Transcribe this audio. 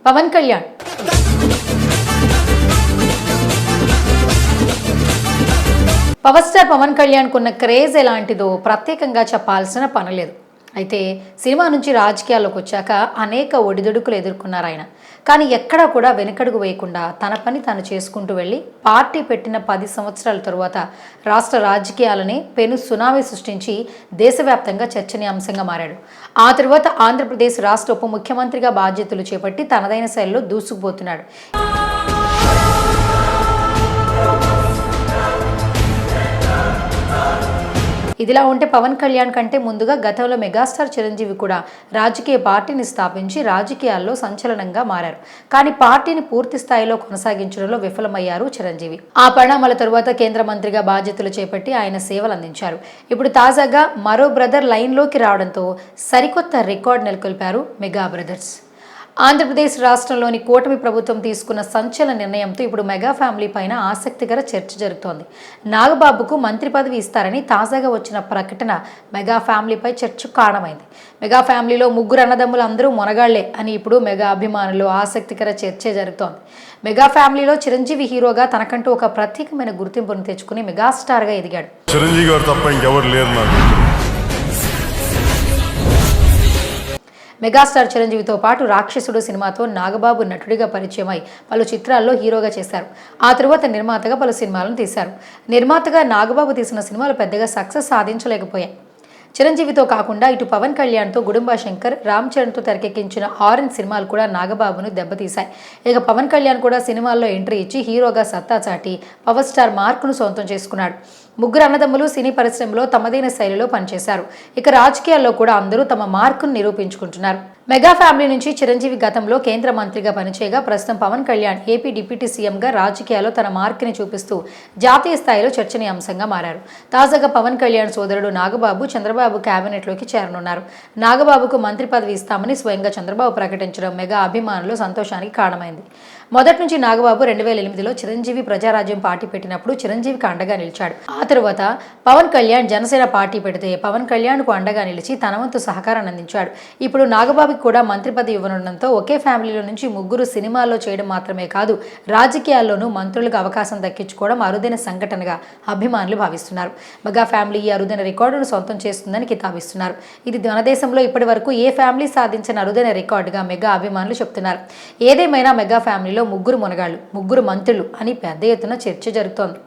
Pawan Kalyan power star Pawan Kalyan కున్న craze ఎలాంటిదో ప్రత్యేకంగా చెప్పాల్సిన పని లేదు. అయితే సినిమా నుంచి రాజకీయాల్లోకి వచ్చాక అనేక ఒడిదుడుకులు ఎదుర్కొన్నారు ఆయన. కానీ ఎక్కడా కూడా వెనుకడుగు వేయకుండా తన పని తాను చేసుకుంటూ వెళ్ళి పార్టీ పెట్టిన 10 సంవత్సరాల తరువాత రాష్ట్ర రాజకీయాలని పెను సునామీ సృష్టించి దేశవ్యాప్తంగా చర్చనీయాంశంగా మారాడు. ఆ తరువాత ఆంధ్రప్రదేశ్ రాష్ట్ర ఉప ముఖ్యమంత్రిగా బాధ్యతలు చేపట్టి తనదైన శైలిలో దూసుకుపోతున్నాడు. ఇదిలా ఉంటే పవన్ కళ్యాణ్ కంటే ముందుగా గతంలో మెగాస్టార్ చిరంజీవి కూడా రాజకీయ పార్టీని స్థాపించి రాజకీయాల్లో సంచలనంగా మారారు. కానీ పార్టీని పూర్తి స్థాయిలో కొనసాగించడంలో విఫలమయ్యారు చిరంజీవి. ఆ పరిణామాల తరువాత కేంద్ర మంత్రిగా బాధ్యతలు చేపట్టి ఆయన సేవలు అందించారు. ఇప్పుడు తాజాగా మరో బ్రదర్ లైన్లోకి రావడంతో సరికొత్త రికార్డు నెలకొల్పారు మెగా బ్రదర్స్. ఆంధ్రప్రదేశ్ రాష్ట్రంలోని కూటమి ప్రభుత్వం తీసుకున్న సంచలన నిర్ణయంతో ఇప్పుడు మెగా ఫ్యామిలీ పైన ఆసక్తికర చర్చ జరుగుతోంది. నాగబాబుకు మంత్రి పదవి ఇస్తారని తాజాగా వచ్చిన ప్రకటన మెగా ఫ్యామిలీపై చర్చకు కారణమైంది. మెగా ఫ్యామిలీలో ముగ్గురు అన్నదమ్ములు అందరూ మొనగాళ్లే అని ఇప్పుడు మెగా అభిమానులు ఆసక్తికర చర్చ జరుగుతోంది. మెగా ఫ్యామిలీలో చిరంజీవి హీరోగా తనకంటూ ఒక ప్రత్యేకమైన గుర్తింపును తెచ్చుకుని మెగాస్టార్గా ఎదిగాడు. చిరంజీవి గారు తప్ప ఇంకెవరు లేరు నాకు. మెగాస్టార్ చిరంజీవితో పాటు రాక్షసుడు సినిమాతో నాగబాబు నటుడిగా పరిచయమై పలు చిత్రాల్లో హీరోగా చేశారు. ఆ తరువాత నిర్మాతగా పలు సినిమాలను తీశారు. నిర్మాతగా నాగబాబు తీసిన సినిమాలు పెద్దగా సక్సెస్ సాధించలేకపోయాయి. చిరంజీవితో కాకుండా ఇటు పవన్ కళ్యాణ్తో గుడుంబా శంకర్, రామ్ చరణ్తో తెరకెక్కించిన ఆరెంజ్ సినిమాలు కూడా నాగబాబును దెబ్బతీశాయి. ఇక పవన్ కళ్యాణ్ కూడా సినిమాల్లో ఎంట్రీ ఇచ్చి హీరోగా సత్తా చాటి పవర్ స్టార్ మార్కును సొంతం చేసుకున్నాడు. ముగ్గురు అన్నదమ్ములు సినీ పరిశ్రమలో తమదైన శైలిలో పనిచేశారు. ఇక రాజకీయాల్లో కూడా అందరూ తమ మార్కును నిరూపించుకుంటున్నారు. మెగా ఫ్యామిలీ నుంచి చిరంజీవి గతంలో కేంద్ర మంత్రిగా పనిచేయగా ప్రస్తుతం పవన్ కళ్యాణ్ ఏపీ డిప్యూటీ సీఎంగా రాజకీయాల్లో తన మార్కుని చూపిస్తూ జాతీయ స్థాయిలో చర్చనీయాంశంగా మారారు. తాజాగా పవన్ కళ్యాణ్ సోదరుడు నాగబాబు చంద్రబాబు కేబినెట్లోకి చేరనున్నారు. నాగబాబుకు మంత్రి పదవి ఇస్తామని స్వయంగా చంద్రబాబు ప్రకటించడం మెగా అభిమానులు సంతోషానికి కారణమైంది. మొదటి నుంచి నాగబాబు 2008లో చిరంజీవి ప్రజారాజ్యం పార్టీ పెట్టినప్పుడు చిరంజీవికి అండగా నిలిచాడు. ఆ తరువాత పవన్ కళ్యాణ్ జనసేన పార్టీ పెడితే పవన్ కళ్యాణ్కు అండగా నిలిచి తన వంతు సహకారాన్ని అందించాడు. ఇప్పుడు నాగబాబుకి కూడా మంత్రి పదవి ఇవ్వనుండడంతో ఒకే ఫ్యామిలీలో నుంచి ముగ్గురు సినిమాల్లో చేయడం మాత్రమే కాదు, రాజకీయాల్లోనూ మంత్రులకు అవకాశం దక్కించుకోవడం అరుదైన సంఘటనగా అభిమానులు భావిస్తున్నారు. మెగా ఫ్యామిలీ ఈ అరుదైన రికార్డును సొంతం చేస్తుందని కితాబిస్తున్నారు. ఇది మన దేశంలో ఇప్పటి వరకు ఏ ఫ్యామిలీ సాధించిన అరుదైన రికార్డుగా మెగా అభిమానులు చెప్తున్నారు. ఏదేమైనా మెగా ఫ్యామిలీలో ముగ్గురు మునగాళ్లు, ముగ్గురు మంత్రులు అని పెద్ద ఎత్తున చర్చ జరుగుతోంది.